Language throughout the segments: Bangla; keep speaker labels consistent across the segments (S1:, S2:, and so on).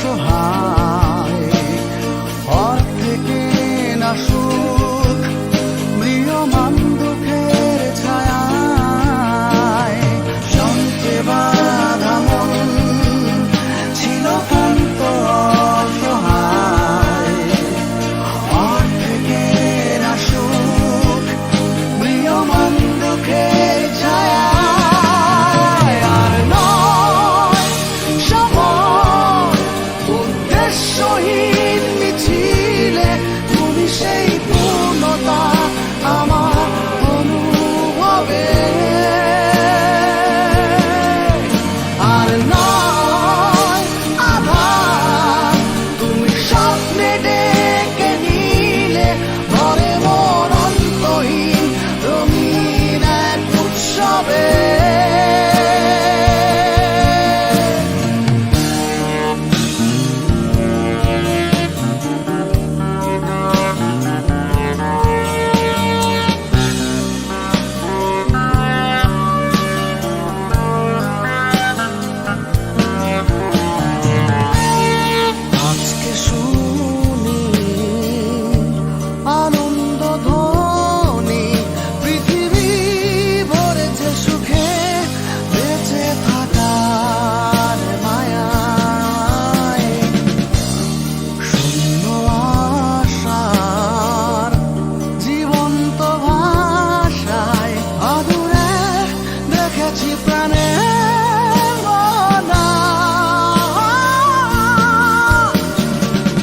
S1: অসহায় অর্ধেকে না সুখ ম্রিয়মান দুঃখের ছায়ায় যন্ত্রে বাঁধা মন ছিল ক্লান্ত অসহায় অর্ধেকে না সুখ ম্রিয়মান দুঃখের ছায়ায় আর নয় সময় উদ্দেশ্যহীন মিছিলে তুমি সেই পূর্ণতা আমার অনুভবে আর নয় আধার তুমি স্বপ্নে ডেকে নিলে ভরে মন অন্তহীন রঙিন এক উৎসবে আজকে শুনি আনন্দ ধ্বনি পৃথিবী ভরেছে সুখে বেঁচে থাকার মায়ায় শূন্য আশার জীবন্ত ভাষায় আদুরে দেখেছি প্রাণের মনা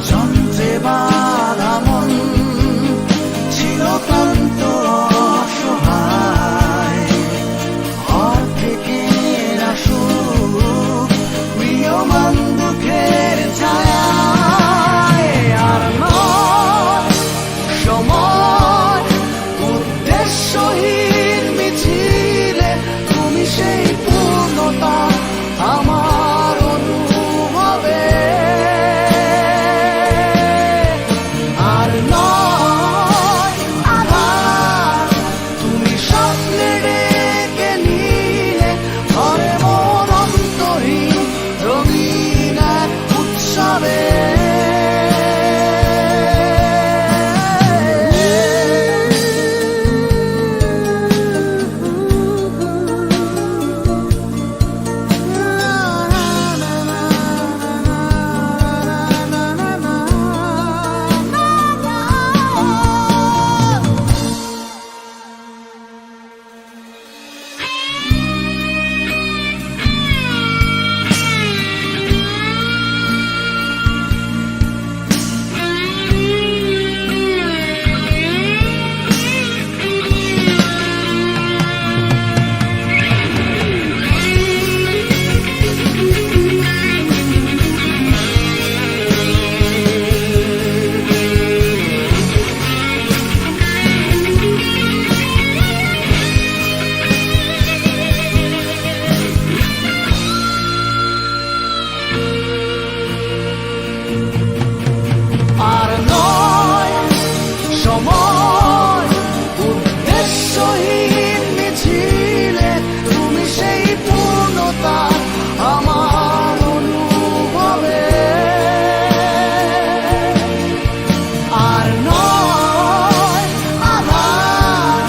S1: যন্ত্রে বাঁধা মন ছিল ক্লান্ত অসহায় অর্ধেকে না সুখ ম্রিয়মান দুঃখের ছায়ায় আর নয় সময় উদ্দেশ্যহীন মিছিলে তুমি সেই পূর্ণতা আমার অনুভবে আর নয় আধার তুমি স্বপ্নে ডেকে নিলে ঘরে মন অন্তহীন রঙিন এক উৎসবে আর নয় সময় উদ্দেশ্যহীন মিছিলে তুমি সেই পূর্ণতা আমার অনুভবে আর নয় আধার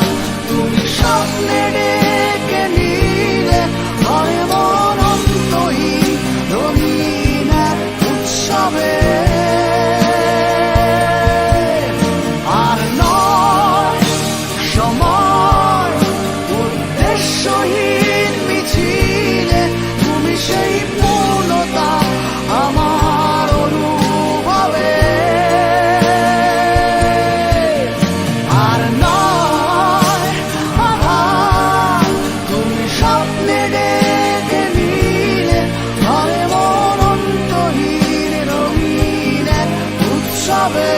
S1: তুমি স্বপ্নে ডেকে নিলে ভরে মন অন্তহীন রঙিন এক উৎসবে আর নয় সময় উদ্দেশ্যহীন মিছিলে তুমি সেই পূর্ণতা আমার অনুভবে আর নয় আধার তুমি স্বপ্নে ডেকে নিলে ঘরে মন অন্তহীন রঙিন এক উৎসবে